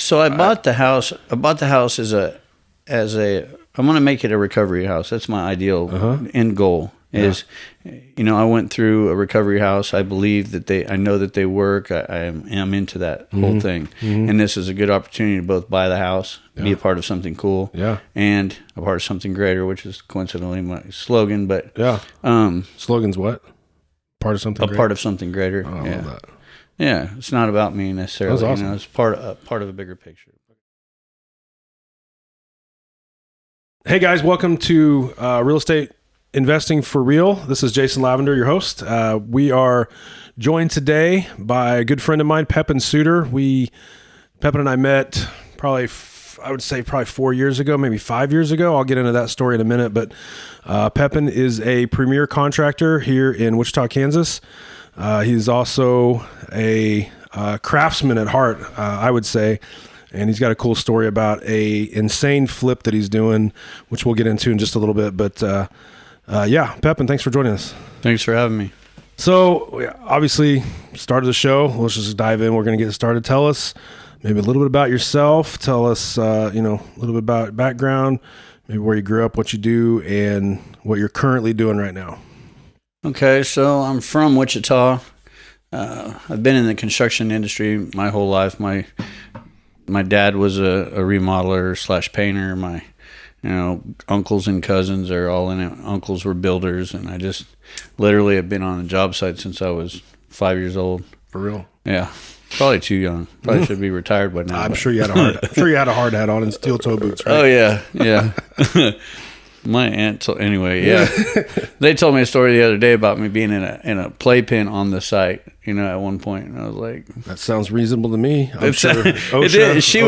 So I bought the house. I bought the house as a. I'm going to make it a recovery house. That's my ideal end goal. Is, I went through a recovery house. I believe that I know that they work. I'm into that whole thing. And this is a good opportunity to both buy the house, be a part of something cool, and a part of something greater, which is coincidentally my slogan. But slogan's what? Part of something. Part of something greater. Oh, I love that. Yeah, it's not about me necessarily. That's awesome. It's part of a bigger picture. Hey guys, welcome to Real Estate Investing for Real. This is Jason Lavender, your host. We are joined today by a good friend of mine, Pepin Suter. Pepin and I met probably 4 years ago, maybe 5 years ago. I'll get into that story in a minute, but Pepin is a premier contractor here in Wichita, Kansas. He's also a craftsman at heart, I would say. And he's got a cool story about a insane flip that he's doing, which we'll get into in just a little bit. But Pepin, thanks for joining us. Thanks for having me. So obviously, started the show. Let's just dive in. We're going to get started. Tell us maybe a little bit about yourself. Tell us, a little bit about background, maybe where you grew up, what you do, and what you're currently doing right now. Okay, so I'm from Wichita. I've been in the construction industry my whole life. My dad was a remodeler / painter. My uncles and cousins are all in it. Uncles were builders, and I just literally have been on a job site since I was 5 years old. For real? Yeah, probably too young. Probably should be retired by now. I'm sure you had a hard hat on and steel toe boots, right? Oh yeah. My aunt. Anyway, yeah. They told me a story the other day about me being in a playpen on the site. At one point, and I was like, "That sounds reasonable to me." I'm sure. It did. She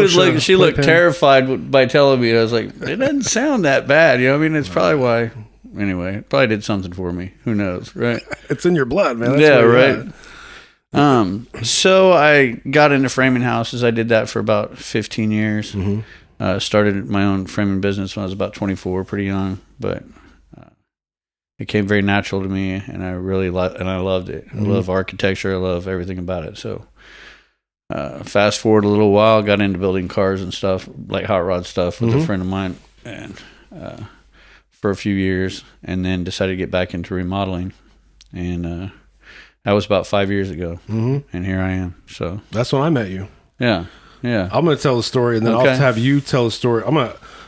looked terrified by telling me. I was like, "It doesn't sound that bad." It's probably why. Anyway, it probably did something for me. Who knows, right? It's in your blood, man. That's right. So I got into framing houses. I did that for about 15 years. Started my own framing business when I was about 24, pretty young, but it came very natural to me, and I really I loved it. I love architecture. I love everything about it. So fast forward a little while, got into building cars and stuff, like hot rod stuff with a friend of mine, and for a few years, and then decided to get back into remodeling, and that was about 5 years ago, and here I am. So that's when I met you. Yeah. I'm going to tell the story, and then I'll have you tell the story.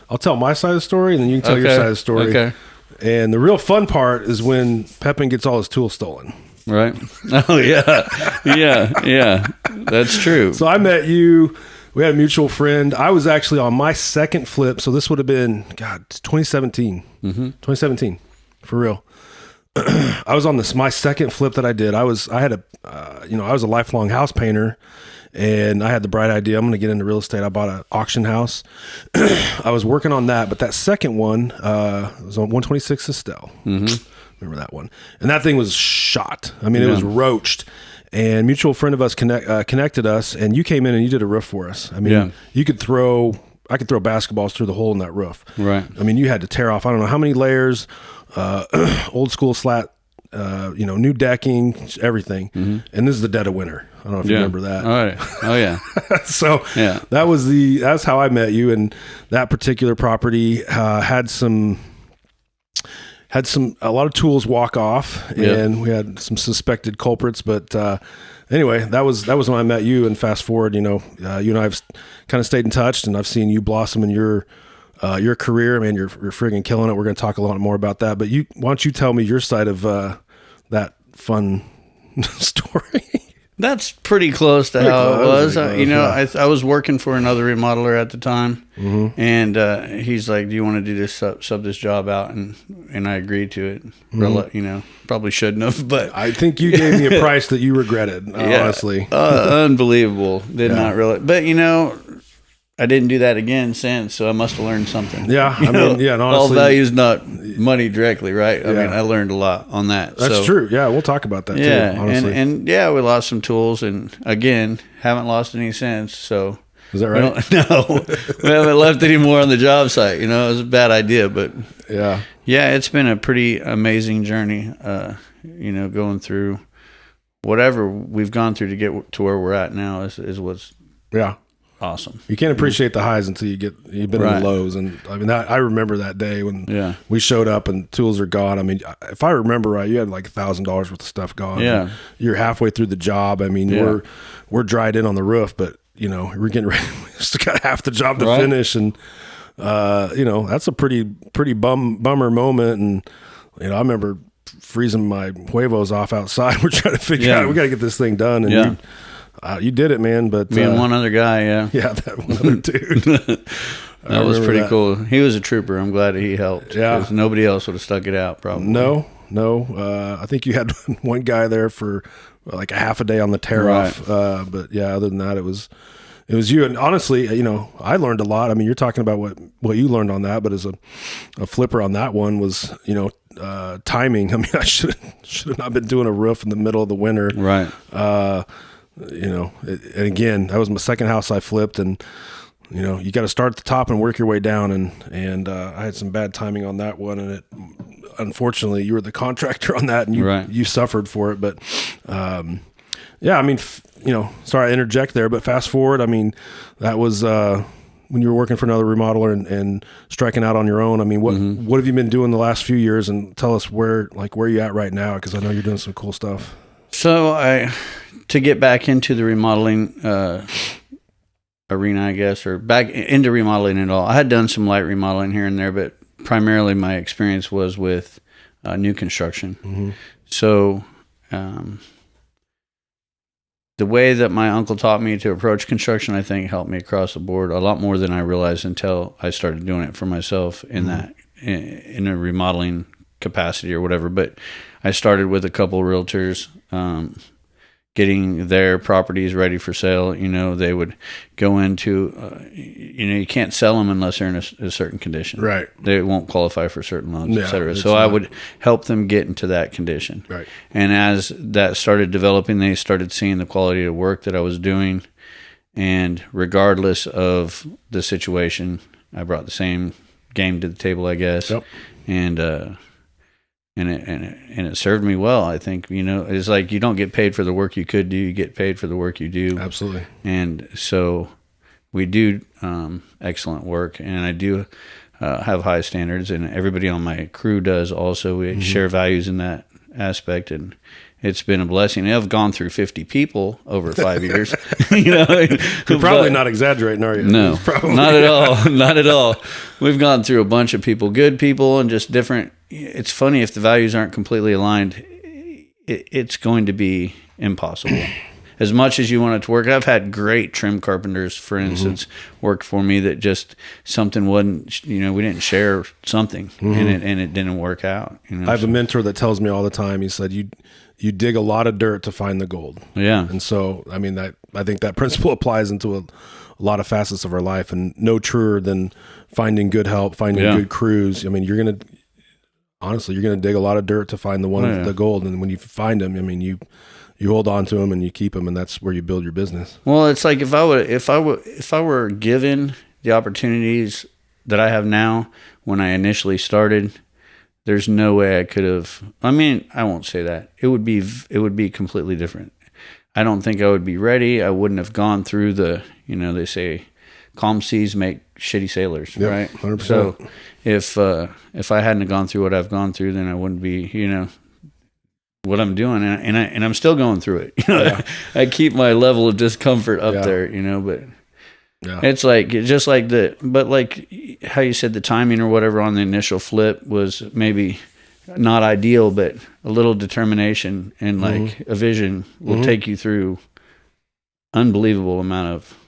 I'll tell my side of the story, and then you can tell your side of the story. Okay. And the real fun part is when Pepin gets all his tools stolen. Right. Oh, yeah. Yeah. That's true. So I met you. We had a mutual friend. I was actually on my second flip. So this would have been, 2017. 2017, for real. I was on my second flip that I did. I was a lifelong house painter. And I had the bright idea, I'm going to get into real estate. I bought an auction house. I was working on that, but that second one was on 126 Estelle. Remember that one? And that thing was shot. It was roached. And a mutual friend of us connected us, and you came in and you did a roof for us. I could throw basketballs through the hole in that roof. Right. You had to tear off, I don't know how many layers, old school slat, new decking, everything. And this is the dead of winter. I don't know if you remember that. All right. Oh yeah. So that's how I met you. And that particular property had a lot of tools walk off, and we had some suspected culprits. But anyway, that was when I met you. And fast forward, you and I have kind of stayed in touch, and I've seen you blossom in your career. You're friggin' killing it. We're going to talk a lot more about that. But why don't you tell me your side of that fun story? That's pretty close to how it was. I was working for another remodeler at the time, and he's like, "Do you want to do this sub this job out?" And I agreed to it. Probably shouldn't have, but I think you gave me a price that you regretted. Honestly, unbelievable. Did not really, but I didn't do that again since, so I must have learned something. Yeah, and honestly, all value's not money directly, right? I learned a lot on that. That's true. Yeah, we'll talk about that too, honestly. And we lost some tools, and again, haven't lost any since, so. Is that right? No, we haven't left any more on the job site. It was a bad idea, but yeah, it's been a pretty amazing journey, going through whatever we've gone through to get to where we're at now is what's. Yeah. awesome. You can't appreciate the highs until you've been in the lows. And I mean, I remember that day when we showed up and tools are gone. I mean, if I remember right, you had like $1,000 worth of stuff gone. Yeah. You're halfway through the job. I mean, we're dried in on the roof, but you know, we're getting ready. We just got half the job to finish. And, you know, that's a pretty bummer moment. And, you know, I remember freezing my huevos off outside. We're trying to figure out, we got to get this thing done. And you did it, man. But me and one other guy, yeah, that one other dude. That was pretty cool. He was a trooper. I'm glad that he helped. Yeah, nobody else would have stuck it out. Probably no. I think you had one guy there for like a half a day on the tear off. But yeah, other than that, it was you. And honestly, you know, I learned a lot. I mean, you're talking about what you learned on that, but as a flipper on that one was, you know, timing. I mean, I should have not been doing a roof in the middle of the winter. Right. You know, and again, that was my second house I flipped, and you know, you got to start at the top and work your way down. And I had some bad timing on that one, and unfortunately, you were the contractor on that, and you suffered for it. But yeah, I mean, you know, sorry I interject there, but fast forward, I mean, that was when you were working for another remodeler and striking out on your own. I mean, what have you been doing the last few years? And tell us where you at right now, because I know you're doing some cool stuff. So to get back into the remodeling arena, I guess, or back into remodeling at all, I had done some light remodeling here and there, but primarily my experience was with new construction. Mm-hmm. So the way that my uncle taught me to approach construction, I think, helped me across the board a lot more than I realized until I started doing it for myself in a remodeling capacity or whatever. But I started with a couple of realtors, getting their properties ready for sale. You know, they would go into, you know, you can't sell them unless they're in a certain condition. Right. They won't qualify for certain loans, et cetera. So I would help them get into that condition. Right. And as that started developing, they started seeing the quality of work that I was doing. And regardless of the situation, I brought the same game to the table, I guess. Yep. And it served me well. I think, you know, it's like you don't get paid for the work you could do, you get paid for the work you do. Absolutely. And so we do excellent work, and I do have high standards, and everybody on my crew does also. We share values in that aspect, and it's been a blessing. I've gone through 50 people over 5 years. You know, you're probably not exaggerating, are you? No, not at all. Not at all. We've gone through a bunch of people, good people, and just different. It's funny, if the values aren't completely aligned, it's going to be impossible. As much as you want it to work, I've had great trim carpenters, for instance, work for me that just something wasn't, you know, we didn't share something, and it didn't work out. You know? I have a mentor that tells me all the time. He said, you dig a lot of dirt to find the gold. Yeah. And so, I mean, I think that principle applies into a lot of facets of our life, and no truer than finding good help, finding good crews. I mean, you're going to dig a lot of dirt to find the gold. And when you find them, I mean, you hold on to them and you keep them, and that's where you build your business. Well, it's like if I were given the opportunities that I have now when I initially started, there's no way I could have. I mean, I won't say that. It would be completely different. I don't think I would be ready. I wouldn't have gone through the, you know, they say calm seas make shitty sailors, right? 100%. So if I hadn't gone through what I've gone through, then I wouldn't be, you know, what I'm doing, and I'm still going through it. You know, I keep my level of discomfort up there, you know, but it's like like how you said the timing or whatever on the initial flip was maybe not ideal, but a little determination and like a vision will take you through unbelievable amount of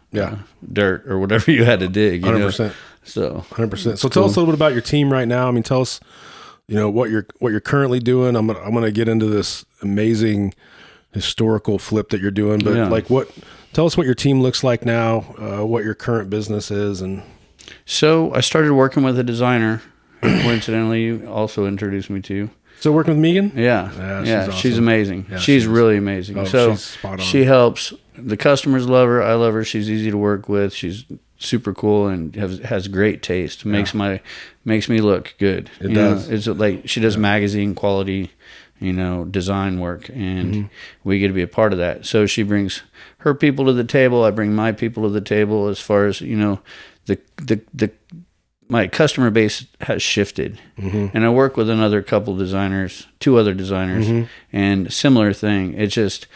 dirt or whatever you had to dig. 100%. So 100%. So tell us a little bit about your team right now. I mean, tell us, you know, what you're currently doing. I'm gonna get into this amazing historical flip that you're doing, but tell us what your team looks like now, what your current business is. And so I started working with a designer who coincidentally you also introduced me to. Still working with Megan? Yeah. Awesome. She's amazing. Yeah, she's really amazing. Oh, so she's spot on. She helps. The customers love her. I love her. She's easy to work with. She's super cool and has great taste. Makes me look good. It does. It's like she does magazine quality, design work, and we get to be a part of that. So she brings her people to the table. I bring my people to the table. As far as my customer base has shifted, and I work with two other designers, and similar thing. It's just,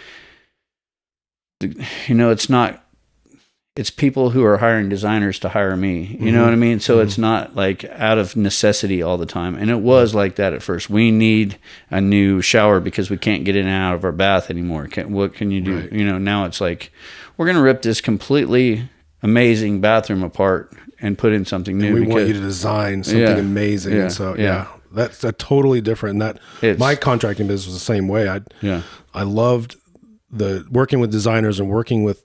it's people who are hiring designers to hire me. You know what I mean? So it's not like out of necessity all the time. And it was like that at first. We need a new shower because we can't get in and out of our bath anymore. What can you do? Right. Now it's like, we're going to rip this completely amazing bathroom apart and put in something new. And we want you to design something amazing. And so, that's a totally different. My contracting business was the same way. I loved working with designers and working with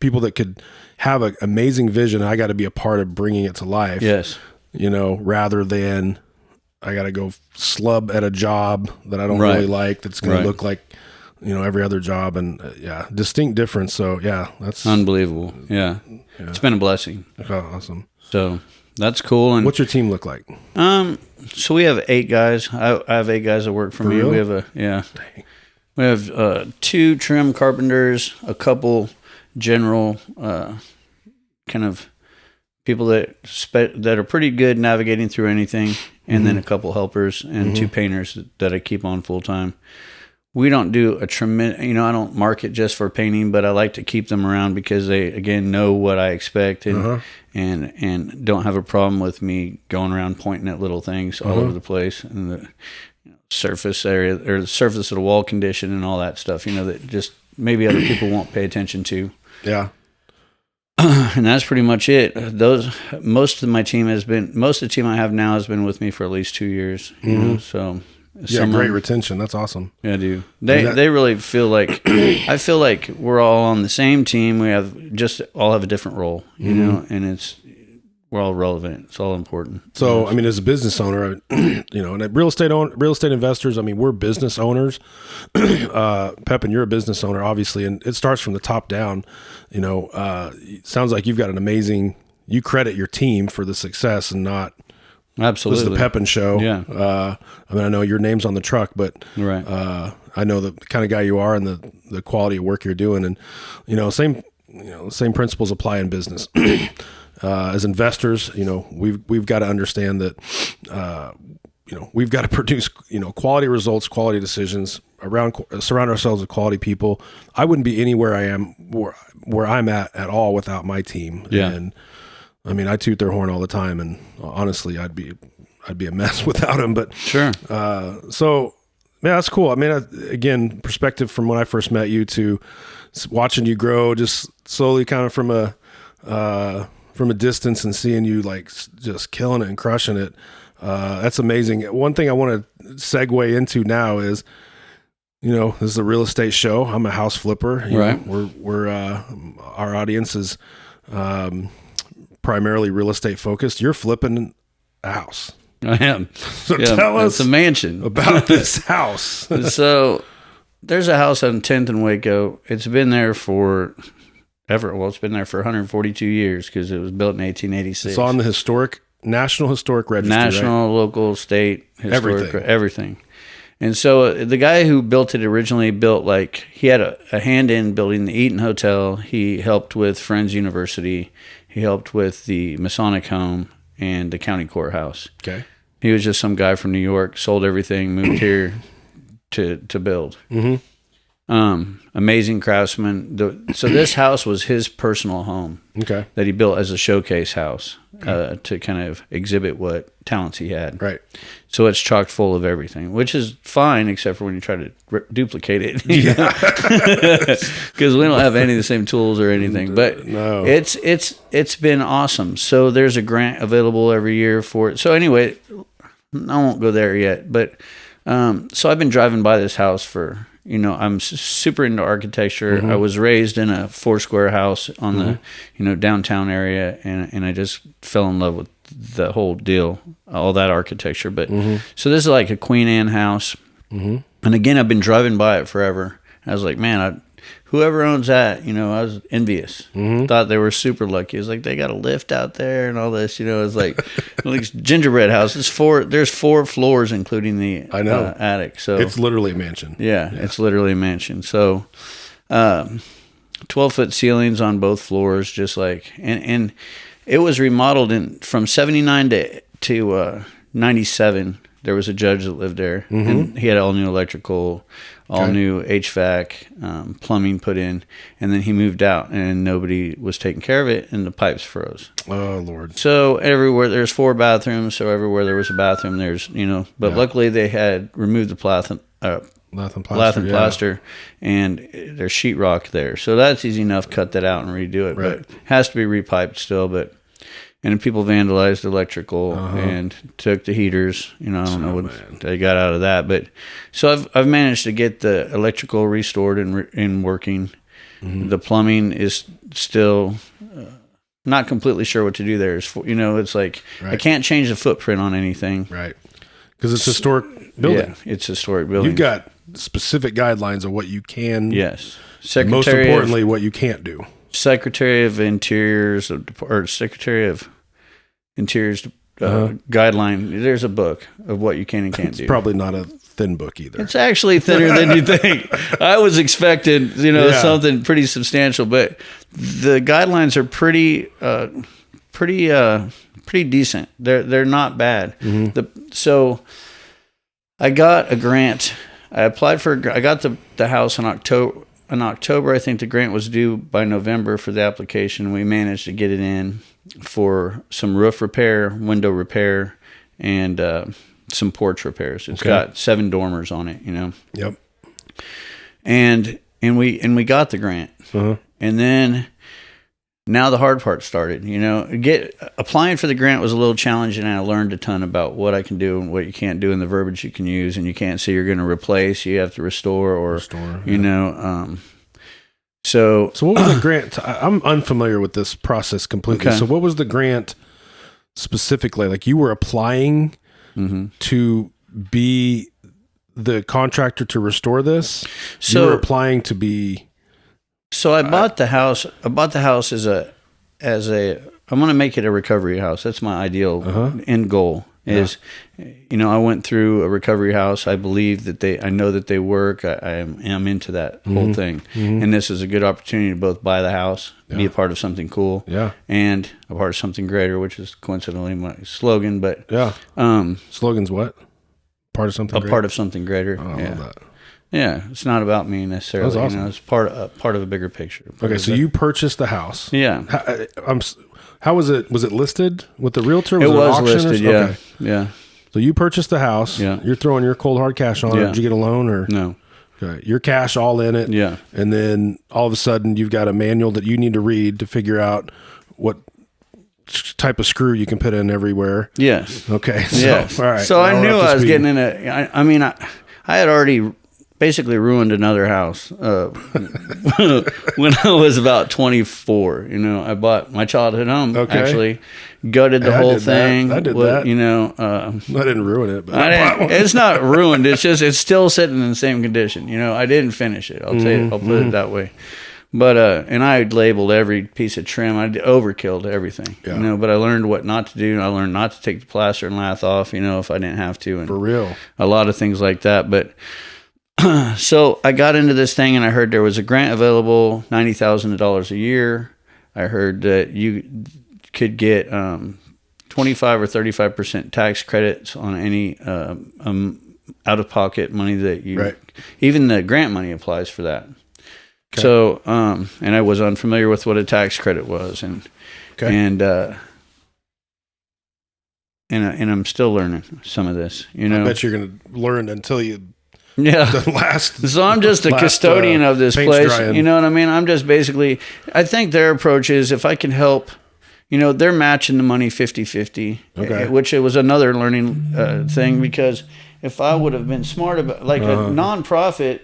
people that could have an amazing vision. I got to be a part of bringing it to life. Yes. Rather than I got to go slub at a job that I don't really like, that's going to look like, every other job, and distinct difference. So that's unbelievable. Yeah. It's been a blessing. Oh, awesome. So that's cool. And what's your team look like? So we have 8 guys. I have 8 guys that work for me. Real? We have We have 2 trim carpenters, a couple general kind of people that are pretty good navigating through anything, and then a couple helpers and 2 painters that I keep on full time. We don't do a tremendous, I don't market just for painting, but I like to keep them around because they, again, know what I expect and don't have a problem with me going around pointing at little things all over the place, and the surface area or the surface of the wall condition and all that stuff, that just maybe other people won't pay attention to. Yeah. And that's pretty much it. Most of the team I have now has been with me for at least 2 years. So great retention. That's awesome. Yeah, I do. They really feel like I feel like we're all on the same team. We all have a different role, and we're all relevant. It's all important. So, as a business owner, and real estate investors, we're business owners. Pepin, you're a business owner, obviously, and it starts from the top down. It sounds like you've got you credit your team for the success and not. Absolutely. This is the Pepin show. Yeah. I know your name's on the truck, but right. I know the kind of guy you are and the quality of work you're doing, and same principles apply in business. As investors, we've got to understand that, we've got to produce, quality results, quality decisions, surround ourselves with quality people. I wouldn't be anywhere I am where I'm at all without my team. Yeah. And I toot their horn all the time, and honestly, I'd be a mess without them. But sure. So that's cool. Again, perspective from when I first met you to watching you grow, just slowly kind of from a distance and seeing you like just killing it and crushing it. That's amazing. One thing I want to segue into now is, this is a real estate show. I'm a house flipper. Right. We're our audience is primarily real estate focused. You're flipping a house. I am. So tell us it's a mansion about this house. So there's a house on 10th and Waco. It's been there for it's been there for 142 years because it was built in 1886. It's on the National Historic Registry. National, right? Local, state, historic, everything. And so the guy who built it originally he had a hand in building the Eaton Hotel. He helped with Friends University. He helped with the Masonic Home and the county courthouse. Okay. He was just some guy from New York, sold everything, moved here to build. Amazing craftsman. So this house was his personal home. Okay. That he built as a showcase house to kind of exhibit what talents he had. Right. So it's chock full of everything, which is fine, except for when you try to duplicate it. Because we don't have any of the same tools or anything. But no. It's been awesome. So there's a grant available every year for it. So anyway, I won't go there yet. But so I've been driving by this house for. I'm super into architecture. I was raised in a 4-square house on the, downtown area, and I just fell in love with the whole deal, all that architecture. But so this is like a Queen Anne house, and again, I've been driving by it forever. I was like, man, whoever owns that, I was envious. Thought they were super lucky. It was like, they got a lift out there and all this, it's like, like gingerbread house. There's 4 floors, including the attic. So it's literally a mansion. Yeah, it's literally a mansion. So, 12-foot ceilings on both floors, just like, and it was remodeled from 79 to 97. There was a judge that lived there, and he had all new electrical, all new HVAC, plumbing put in, and then he moved out, and nobody was taking care of it, and the pipes froze. Oh, Lord. So everywhere, there's 4 bathrooms, so everywhere there was a bathroom, there's, but luckily they had removed the lath and plaster, and there's sheetrock there. So that's easy enough, cut that out and redo it, but it has to be repiped still, and people vandalized electrical and took the heaters. I don't know what they got out of that, but so I've managed to get the electrical restored and working. The plumbing is still not completely sure what to do there. It's like I can't change the footprint on anything, right? Because it's a historic building. Yeah, it's a historic building. You've got specific guidelines of what you can. Yes. Most importantly, what you can't do. Secretary of Interior's or Secretary of Interior's guideline. There's a book of what you can and can't do. It's probably not a thin book either. It's actually thinner than you think. I was expecting, something pretty substantial, but the guidelines are pretty decent. They're not bad. So I got a grant. I applied I got the house in October. In October, I think the grant was due by November for the application. We managed to get it in for some roof repair, window repair, and some porch repairs. It's got 7 dormers on it, Yep. And we got the grant. And then now the hard part started. Applying for the grant was a little challenging, and I learned a ton about what I can do and what you can't do and the verbiage you can use, and you can't say you're going to replace, you have to restore, So what was the grant? I'm unfamiliar with this process completely. So what was the grant specifically? Like, you were applying to be the contractor to restore this? So you were applying to be... So I bought the house. I bought the house as a. I'm going to make it a recovery house. That's my ideal end goal. I went through a recovery house. I believe that I know that they work. I am into that whole thing, and this is a good opportunity to both buy the house, be a part of something cool, and a part of something greater, which is coincidentally my slogan. But slogan's what? Part of something. Part of something greater. I love that. Yeah, it's not about me necessarily. That's awesome. It's part of a bigger picture. Okay, so you purchased the house. Yeah. How was it? Was it listed with the realtor? It was an listed. Yeah. Okay. Yeah. So you purchased the house. Yeah. You're throwing your cold hard cash on it. Did you get a loan or no? Okay. Your cash all in it. Yeah. And then all of a sudden you've got a manual that you need to read to figure out what type of screw you can put in everywhere. Yes. Okay. So, yes. All right. So I knew I was getting in I had already basically ruined another house when I was about 24. I bought my childhood home. Actually, gutted the whole thing. I did that. I didn't ruin it, but it's not ruined. It's still sitting in the same condition. I didn't finish it. I'll put it that way. But and I labeled every piece of trim. I overkilled everything. Yeah. But I learned what not to do. I learned not to take the plaster and lath off. If I didn't have to. And for real, a lot of things like that. But so I got into this thing, and I heard there was a grant available, $90,000 a year. I heard that you could get 25 or 35% tax credits on any out-of-pocket money that you. Right. Even the grant money applies for that. Okay. So, and I was unfamiliar with what a tax credit was, and I'm still learning some of this. I bet you're going to learn until you. Yeah. So I'm just a custodian of this place. Drying. You know what I mean? I'm just basically, I think their approach is if I can help, they're matching the money 50-50, which it was another learning thing, because if I would have been smart about, like a nonprofit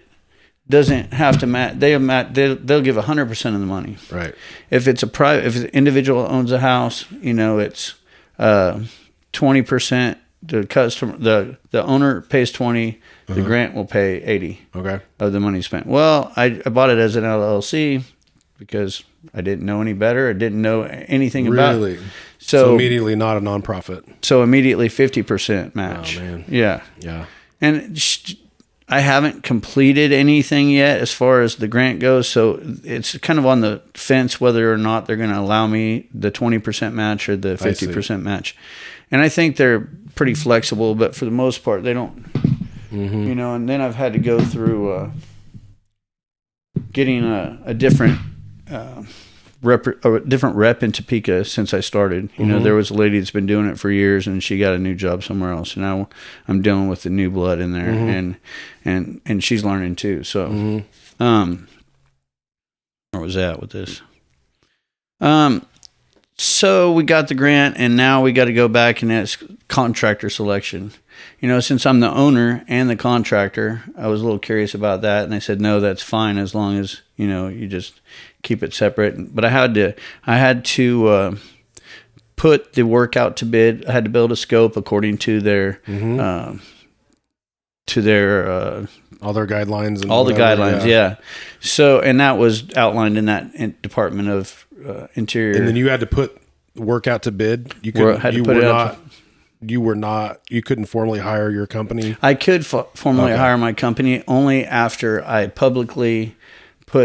doesn't have to match, they'll give 100% of the money. Right. If it's if an individual owns a house, it's 20%. the customer, the owner pays 20, the grant will pay 80 of the money spent. Well, I bought it as an LLC because I didn't know any better. I didn't know anything about it. So immediately not a nonprofit. So immediately 50% match. Oh, man. Yeah. Yeah. And I haven't completed anything yet as far as the grant goes. So it's kind of on the fence whether or not they're going to allow me the 20% match or the 50% match. And I think they're pretty flexible, but for the most part, they don't, and then I've had to go through getting a different rep in Topeka since I started. There was a lady that's been doing it for years, and she got a new job somewhere else. And now I'm dealing with the new blood in there, and she's learning too. So, where was that with this? So we got the grant, and now we got to go back and ask contractor selection. Since I'm the owner and the contractor, I was a little curious about that, and they said no, that's fine as long as you just keep it separate. But I had to put the work out to bid. I had to build a scope according to their all their guidelines and all the guidelines. Yeah. So, and that was outlined in that Department of Interior. And then you had to put work out to bid. You couldn't formally hire your company. I could formally hire my company only after I publicly I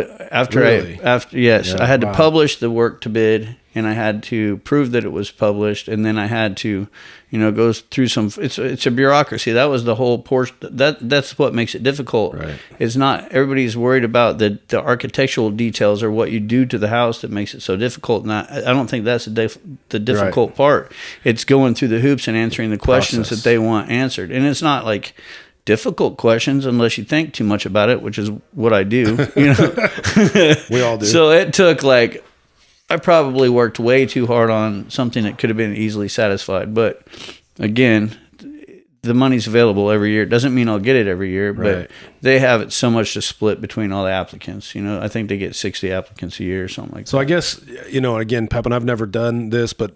had to publish the work to bid, and I had to prove that it was published, and then I had to, go through some. It's a bureaucracy. That was the whole portion. That's what makes it difficult. Right. It's not everybody's worried about the architectural details or what you do to the house that makes it so difficult. And I don't think that's the difficult part. It's going through the hoops and answering the questions that they want answered, and it's not like difficult questions unless you think too much about it, which is what I do. We all do. So it took I probably worked way too hard on something that could have been easily satisfied. But again, the money's available every year. It doesn't mean I'll get it every year, but they have it so much to split between all the applicants. I think they get 60 applicants a year or something like that. So I guess, again, Pepin, I've never done this, but,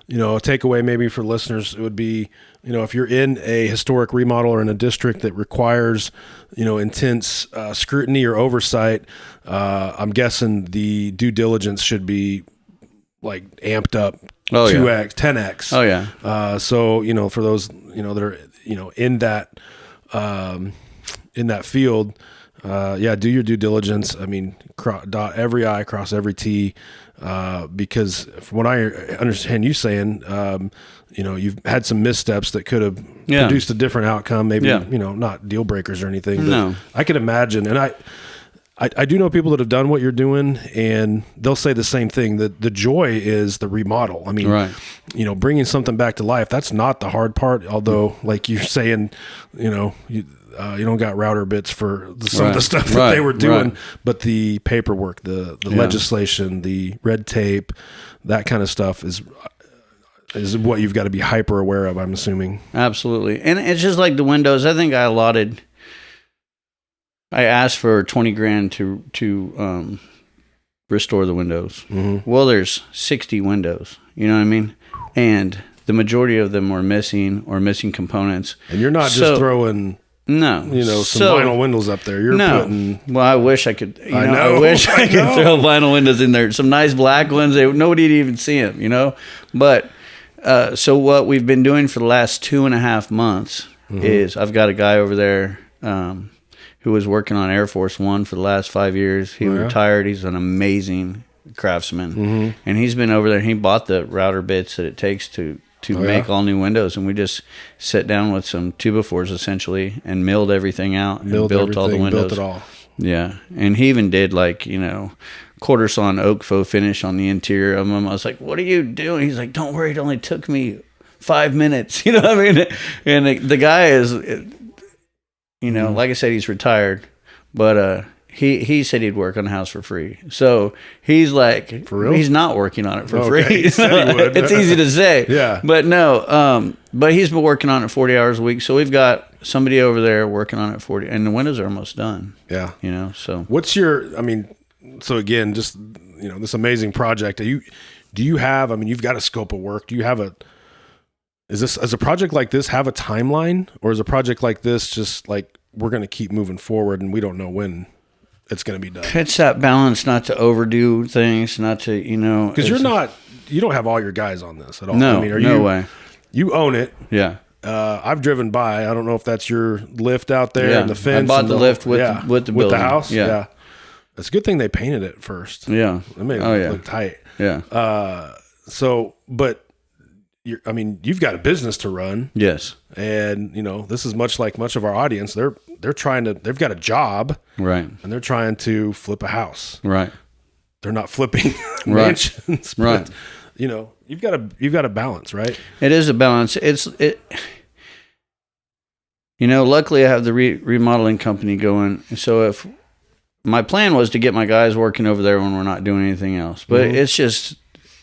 a takeaway maybe for listeners would be, if you're in a historic remodel or in a district that requires, intense scrutiny or oversight, I'm guessing the due diligence should be amped up 2x, 10x. Oh yeah. So, for those, that are, in that field, do your due diligence. I mean, dot every I, cross every T, because from what I understand you saying, you've had some missteps that could have produced a different outcome, maybe, not deal breakers or anything. But no. I can imagine. And I do know people that have done what you're doing, and they'll say the same thing, that the joy is the remodel. I mean, bringing something back to life, that's not the hard part. Although, like you're saying, you don't got router bits for some of the stuff that they were doing, but the paperwork, the legislation, the red tape, that kind of stuff is what you've got to be hyper aware of, I'm assuming. Absolutely. And it's just like the windows. I think I asked for $20,000 to restore the windows. Mm-hmm. Well, there's 60 windows, you know what I mean? And the majority of them were missing components. And you're not just throwing some vinyl windows up there. You're putting. Well, I wish I could. I wish I could throw vinyl windows in there. Some nice black ones. Nobody'd even see them. But so what we've been doing for the last 2.5 months is I've got a guy over there who was working on Air Force One for the last 5 years. He retired. He's an amazing craftsman, and he's been over there. He bought the router bits that it takes to make all new windows, and we just sat down with some 2x4s essentially and milled everything out and built all the windows. Built it all. Yeah, and he even did quarter sawn oak faux finish on the interior of them. I was like, "What are you doing?" He's like, "Don't worry, it only took me 5 minutes." You know what I mean? And the guy is, like I said, he's retired, but he said he'd work on the house for free. So he's like, for real? He's not working on it for free. He said he would. It's easy to say. Yeah. But no, but he's been working on it 40 hours a week. So we've got somebody over there working on it 40, and the windows are almost done. Yeah. So. What's so again, just, this amazing project. Do you have, you've got a scope of work. Do you have Does a project like this have a timeline, or is a project like this just like we're going to keep moving forward and we don't know when it's going to be done? It's that balance not to overdo things, not to, Because you don't have all your guys on this at all. No, I mean, no way. You own it. Yeah. I've driven by. I don't know if that's your lift out there and the fence. I bought the lift with the building. With the house. Yeah. It's a good thing they painted it first. Yeah. It made it look tight. Yeah. But you've got a business to run. Yes. And this is much like much of our audience. They've got a job. Right. And they're trying to flip a house. Right. They're not flipping mansions. Right. But, you've got a balance, right? It is a balance. Luckily I have the remodeling company going. So if my plan was to get my guys working over there when we're not doing anything else, but it's just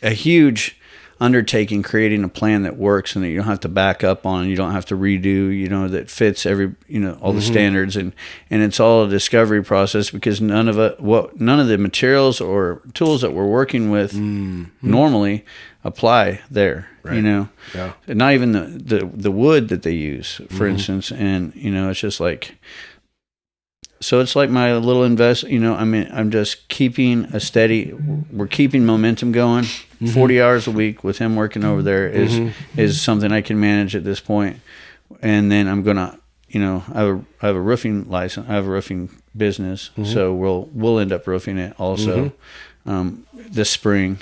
a huge undertaking creating a plan that works and that you don't have to back up on, you don't have to redo, that fits every, all the standards, and it's all a discovery process, because none of the materials or tools that we're working with normally apply there, right. Yeah. Not even the wood that they use, for instance, and it's just like, so it's like my little I'm just keeping we're keeping momentum going. 40 hours a week with him working over there is something I can manage at this point. And then I'm going to, I have a roofing license. I have a roofing business. So we'll end up roofing it also this spring.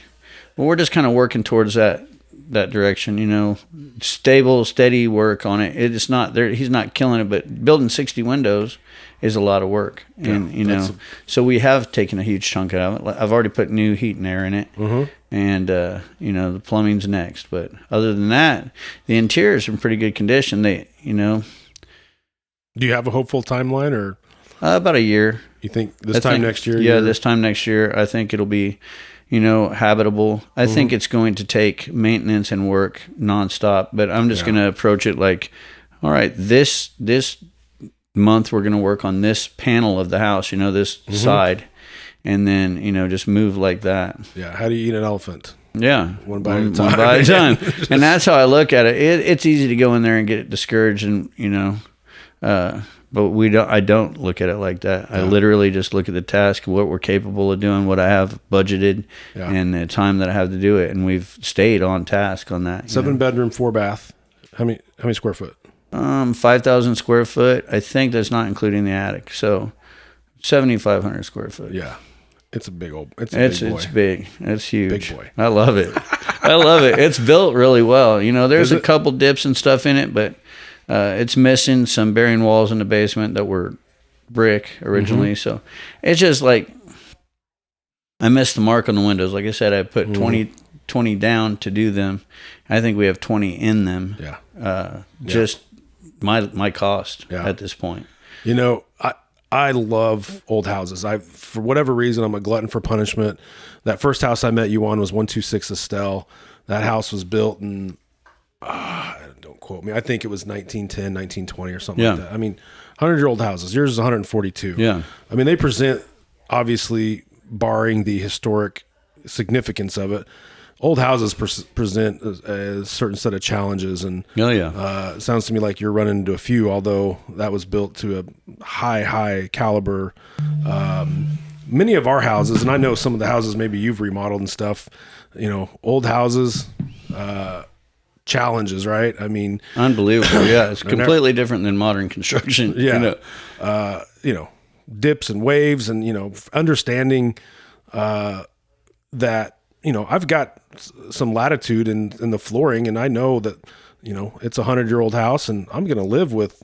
But we're just kind of working towards that direction, stable, steady work on it. It's not there. He's not killing it, but building 60 windows is a lot of work. And, so we have taken a huge chunk out of it. I've already put new heat and air in it, and, the plumbing's next. But other than that, the interior is in pretty good condition. Do you have a hopeful timeline, or about a year? You think this time next year? Yeah, this time next year, I think it'll be, habitable. I think it's going to take maintenance and work nonstop, but I'm just going to approach it like, all right, this month we're going to work on this panel of the house, this side, and then, just move like that. Yeah. How do you eat an elephant? Yeah. One bite at a time. And that's how I look at it. It's easy to go in there and get discouraged and, but I don't look at it like that. I literally just look at the task, what we're capable of doing, what I have budgeted, and the time that I have to do it. And we've stayed on task on that. 7 bedroom, 4 bath. How many square foot? 5,000 square foot. I think that's not including the attic. So 7,500 square foot. Yeah. It's a big boy. It's big. It's huge. Big boy. I love it. It's built really well. There's a couple dips and stuff in it, but it's missing some bearing walls in the basement that were brick originally. So it's just like, I missed the mark on the windows. Like I said, I put 20 down to do them. I think we have 20 in them. Yeah. Just my cost at this point. I love old houses. For whatever reason, I'm a glutton for punishment. That first house I met you on was 126 Estelle. That house was built in, don't quote me, I think it was 1910, 1920 or something like that. I mean, 100-year-old houses. Yours is 142. Yeah. I mean, they present, obviously, barring the historic significance of it, old houses present a certain set of challenges, and it sounds to me like you're running into a few, although that was built to a high caliber. Many of our houses, and I know some of the houses maybe you've remodeled and stuff, old houses, challenges, right? I mean, unbelievable. Yeah, it's completely different than modern construction. Yeah, dips and waves, and understanding that. I've got some latitude in the flooring, and I know that, it's a 100-year-old house, and I'm going to live with,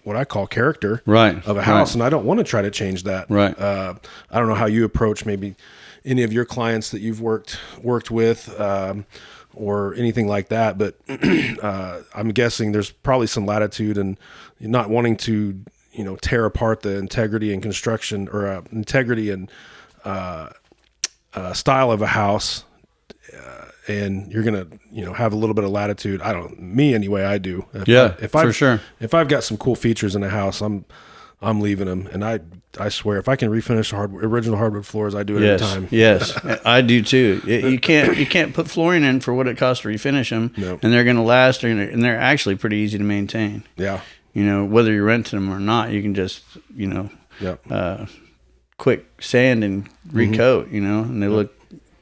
what I call character of a house. And I don't want to try to change that. Right. I don't know how you approach maybe any of your clients that you've worked with, or anything like that. But, I'm guessing there's probably some latitude and not wanting to, tear apart the integrity and construction, or integrity and, style of a house, and you're gonna have a little bit of latitude. I do. For sure. If I've got some cool features in a house, I'm leaving them. And I swear, if I can refinish original hardwood floors, I do it every time. Yes, I do too. You can't put flooring in for what it costs to refinish them, No. and they're going to last, and they're actually pretty easy to maintain. Yeah. Whether you're renting them or not, you can just quick sand and recoat, and they look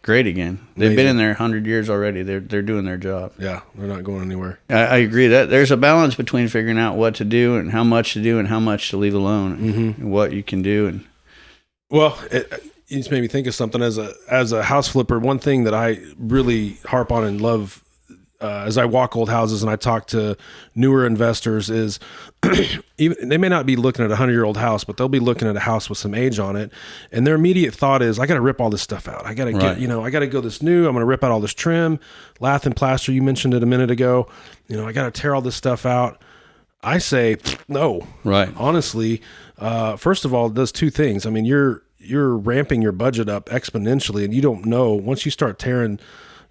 great again. They've been in there 100 years already. They're doing their job. Yeah, they're not going anywhere. I agree that there's a balance between figuring out what to do and how much to do and how much to leave alone, and what you can do. And well, it just made me think of something as a house flipper. One thing that I really harp on and love as I walk old houses and I talk to newer investors is even they may not be looking at a 100-year-old house, but they'll be looking at a house with some age on it. And their immediate thought is, I got to rip all this stuff out. I got to get, I got to go this new, I'm going to rip out all this trim, lath and plaster. You mentioned it a minute ago. I got to tear all this stuff out. I say, no, right. Honestly, first of all, it does two things. I mean, you're ramping your budget up exponentially, and you don't know once you start tearing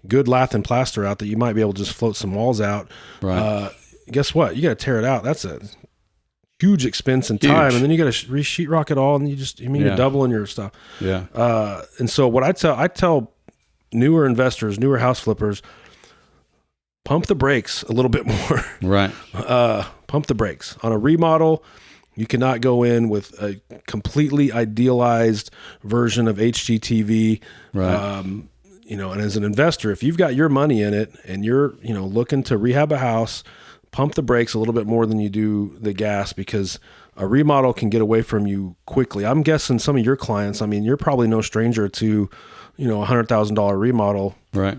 good lath and plaster out that you might be able to just float some walls out. Right. Guess what? You got to tear it out. That's a huge expense and time. And then you got to sheetrock it all. And you're doubling your stuff. Yeah. And so what I tell newer investors, newer house flippers, pump the brakes a little bit more. Right. Pump the brakes on a remodel. You cannot go in with a completely idealized version of HGTV. Right. And as an investor, if you've got your money in it and you're, looking to rehab a house, pump the brakes a little bit more than you do the gas, because a remodel can get away from you quickly. I'm guessing some of your clients, you're probably no stranger to, $100,000 remodel. Right.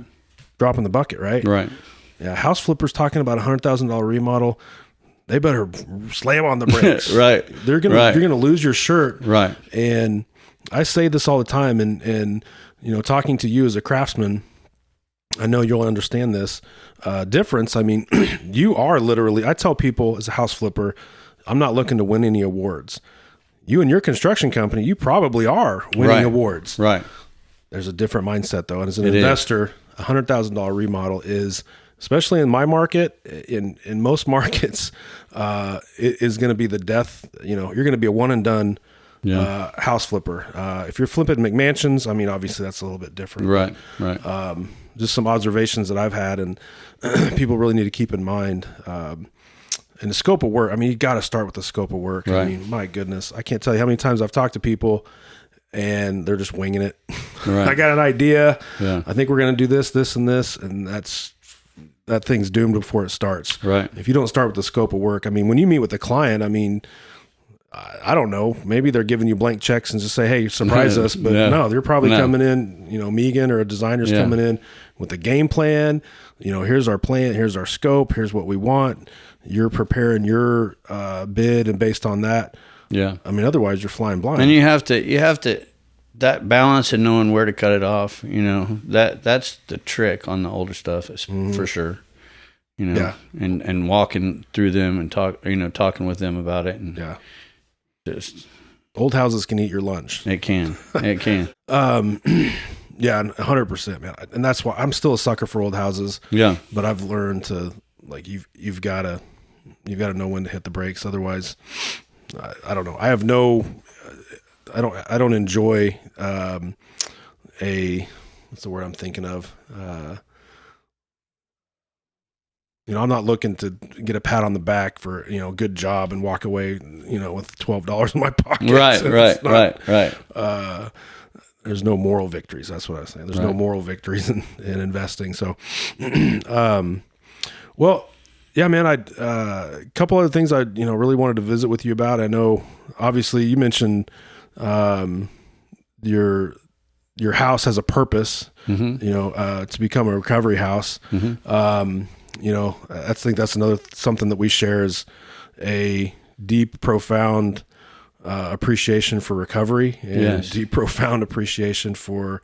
Dropping the bucket, right? Right. Yeah. House flippers talking about $100,000 remodel. They better slam on the brakes. Right. You're going to lose your shirt. Right. And I say this all the time, and talking to you as a craftsman, I know you'll understand this difference. You are literally, I tell people as a house flipper, I'm not looking to win any awards. You and your construction company, you probably are winning awards. Right. There's a different mindset though. And as an investor, $100,000 remodel is, especially in my market, in most markets, it is going to be the death. You're going to be a one and done house flipper. If you're flipping McMansions, obviously that's a little bit different. Right. Right. Just some observations that I've had and people really need to keep in mind. And the scope of work, you got to start with the scope of work. Right. My goodness, I can't tell you how many times I've talked to people and they're just winging it. Right. I got an idea. Yeah. I think we're going to do this, and this, and that thing's doomed before it starts. Right. If you don't start with the scope of work, when you meet with the client, I don't know, maybe they're giving you blank checks and just say, hey, surprise us. But no, they're probably coming in, Megan or a designer's coming in with a game plan. Here's our plan, here's our scope, here's what we want. You're preparing your bid, and based on that, otherwise you're flying blind. And you have to that balance and knowing where to cut it off. That's the trick on the older stuff, for sure. And walking through them and talking with them about it, and just old houses can eat your lunch. It can. 100%, man. And that's why I'm still a sucker for old houses. Yeah. But I've learned to you've got to know when to hit the brakes. Otherwise, I don't know. I don't enjoy what's the word I'm thinking of? I'm not looking to get a pat on the back for, good job and walk away, with $12 in my pocket. Right. There's no moral victories. That's what I was saying. There's no moral victories in investing. So, well, yeah, man, a couple other things I, really wanted to visit with you about. I know, obviously you mentioned, your house has a purpose, to become a recovery house. I think that's something that we share is a deep, profound appreciation for recovery and deep, profound appreciation for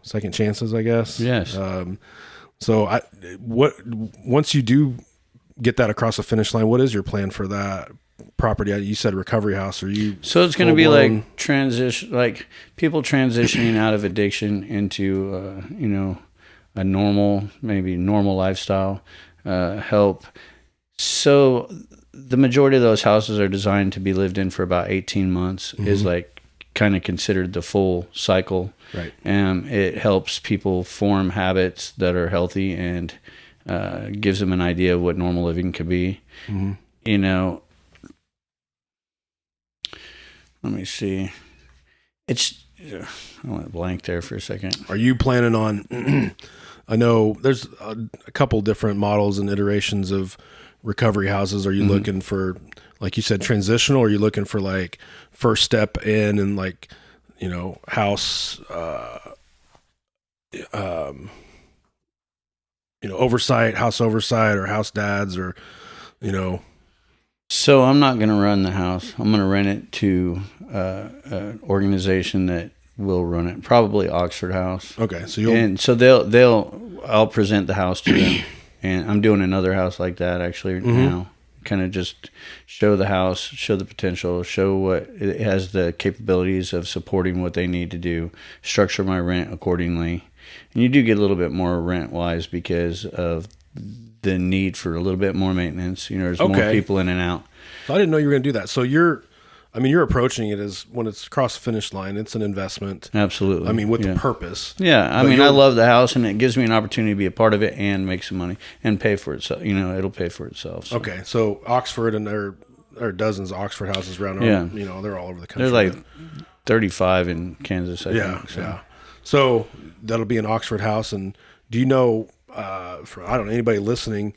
second chances, I guess. Yes. So once you do get that across the finish line, what is your plan for that property? You said recovery house. So it's going to be like transition, like people transitioning out of addiction into, a normal lifestyle, help. So the majority of those houses are designed to be lived in for about 18 months is like kind of considered the full cycle. Right. It helps people form habits that are healthy and gives them an idea of what normal living could be. You know, let me see. I went blank there for a second. Are you planning on, I know there's a couple different models and iterations of recovery houses. Are you looking for, like you said, transitional? Or are you looking for like first step in and like, you know, house, you know, house oversight or house dads or, you know? So I'm not going to run the house. I'm going to rent it to an organization that will run it, probably Oxford House. Okay. So I'll present the house to them. And I'm doing another house like that actually now. Kind of just show the house, show the potential, show what it has the capabilities of supporting what they need to do, structure my rent accordingly. And you do get a little bit more rent wise because of the need for a little bit more maintenance. You know, there's more people in and out. So I didn't know you were going to do that. So you're approaching it as when it's across the finish line, it's an investment. Absolutely. I mean, with the purpose. Yeah. I mean, I love the house and it gives me an opportunity to be a part of it and make some money and pay for itself. You know, it'll pay for itself. So. Okay. So Oxford, and there are dozens of Oxford houses around. You know, they're all over the country. There's like 35 in Kansas, I think. So. Yeah. So that'll be an Oxford house. And do you know, for, I don't know, anybody listening,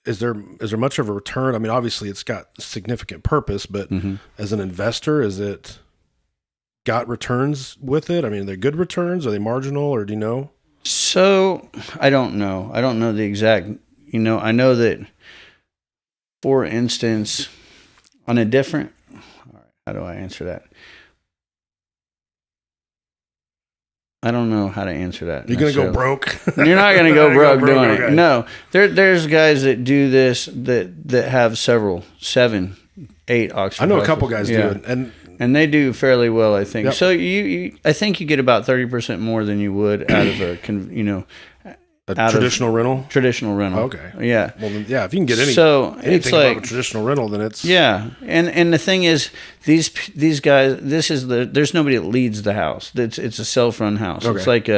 is there much of a return? I mean, obviously it's got significant purpose, but as an investor, is it got returns with it? I mean, are they good returns? Are they marginal, or do you know? So I don't know. I don't know the exact, you know, I know that, for instance, on a different, all right, how do I answer that? I don't know how to answer that. You're going to go broke? You're not going to go broke doing it. No. There's guys that do this that have 7, 8 Oxford. I know houses. A couple guys do it. And they do fairly well, I think. Yep. So I think you get about 30% more than you would out of a traditional rental? Traditional rental. Okay. Yeah. Well, then, yeah, if you can get like anything above a traditional rental, then it's... Yeah. And the thing is, these guys, there's nobody that leads the house. It's a self-run house. Okay. It's like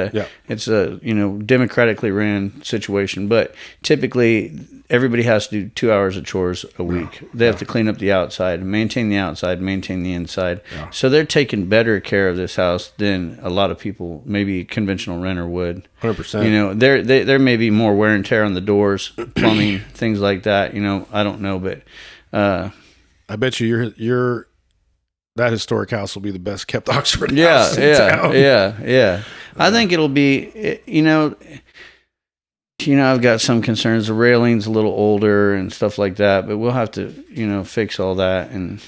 it's a, democratically ran situation. But typically, everybody has to do 2 hours of chores a week. They have to clean up the outside, maintain the outside, maintain the inside. Yeah. So they're taking better care of this house than a lot of people, maybe conventional renter would. 100%. There may be more wear and tear on the doors, plumbing, things like that. I don't know, but I bet you're that historic house will be the best kept Oxford house in town. Yeah. I think it'll be, I've got some concerns. The railing's a little older and stuff like that, but we'll have to, fix all that. And,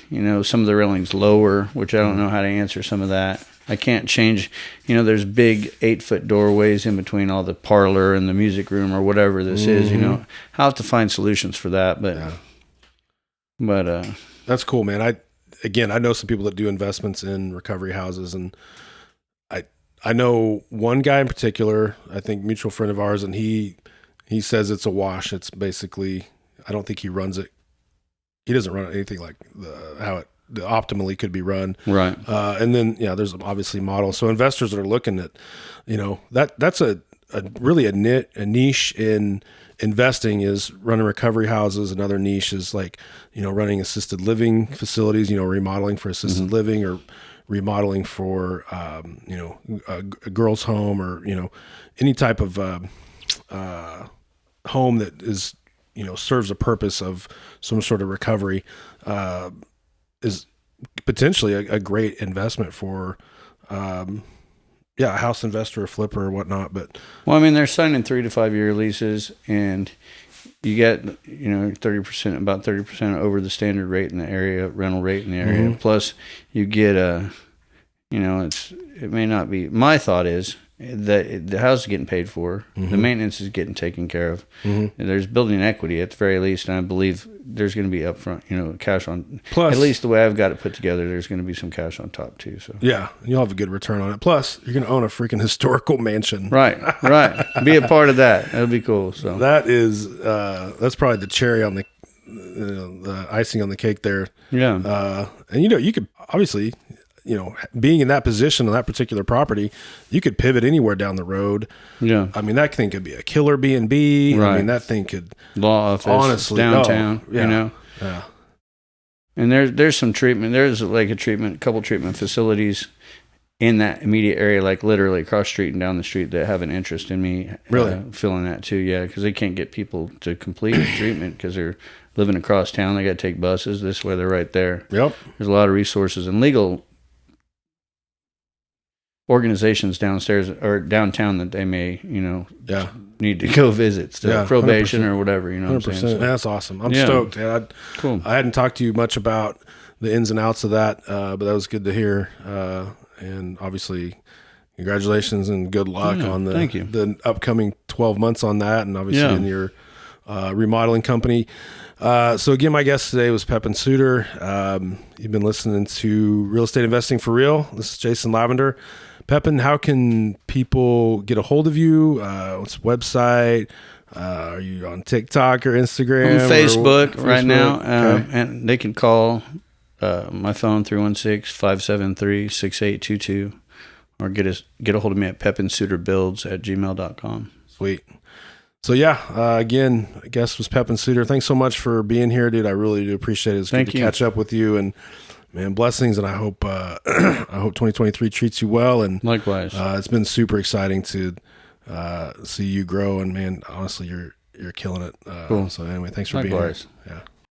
some of the railing's lower, which I don't know how to answer some of that. I can't change, there's big 8-foot doorways in between all the parlor and the music room or whatever this is, I'll have to find solutions for that. But that's cool, man. I know some people that do investments in recovery houses, and I know one guy in particular, I think mutual friend of ours, and he says it's a wash. It's basically, I don't think he runs it. He doesn't run anything like how it optimally could be run. Right. And then, there's obviously models. So investors that are looking at, that's a really a niche in investing is running recovery houses. Another niche is like, running assisted living facilities, remodeling for assisted living or remodeling for, a girl's home or, any type of home that is, serves a purpose of some sort of recovery, is potentially a great investment for, a house investor or flipper or whatnot. But they're signing 3 to 5 year leases, and you get 30%, about 30% over the standard rate in the area, rental rate in the area. Plus, you get it may not be. My thought is that the house is getting paid for, the maintenance is getting taken care of. And there's building equity at the very least, and I believe there's going to be upfront, cash on. Plus, at least the way I've got it put together, there's going to be some cash on top too. So yeah, you'll have a good return on it. Plus, you're going to own a freaking historical mansion. Right. Be a part of that. That'll be cool. So that is that's probably the cherry on the icing on the cake there. Yeah. And you could obviously, being in that position on that particular property, you could pivot anywhere down the road. Yeah. I mean, that thing could be a killer B&B. Right. I mean, that thing could law office, honestly downtown, Yeah. And there's some treatment. There's like a couple treatment facilities in that immediate area, like literally across the street and down the street, that have an interest in me filling that too. Yeah, because they can't get people to complete treatment because they're living across town. They got to take buses. This way, they're right there. Yep. There's a lot of resources and legal organizations downstairs or downtown that they may, need to go visit. Probation 100%. or whatever. 100%. That's awesome. I'm stoked. Yeah, cool. I hadn't talked to you much about the ins and outs of that, but that was good to hear. And obviously, congratulations and good luck on the upcoming 12 months on that, and obviously in your remodeling company. So again, my guest today was Pepin Suter. You've been listening to Real Estate Investing for Real. This is Jason Lavender. Pepin, how can people get a hold of you? What's the website? Are you on TikTok or Instagram? On Facebook right now, Okay. and they can call my phone 316-573-6822, or get a hold of me at pepinsuterbuilds@gmail.com. Sweet. So again, I guess was Pepin Suter. Thanks so much for being here, dude. I really do appreciate it. It's good to catch up with you, and man, blessings. And I hope 2023 treats you well. And likewise, it's been super exciting to see you grow. And man, honestly, you're killing it. Cool. So anyway, thanks for being here. Yeah.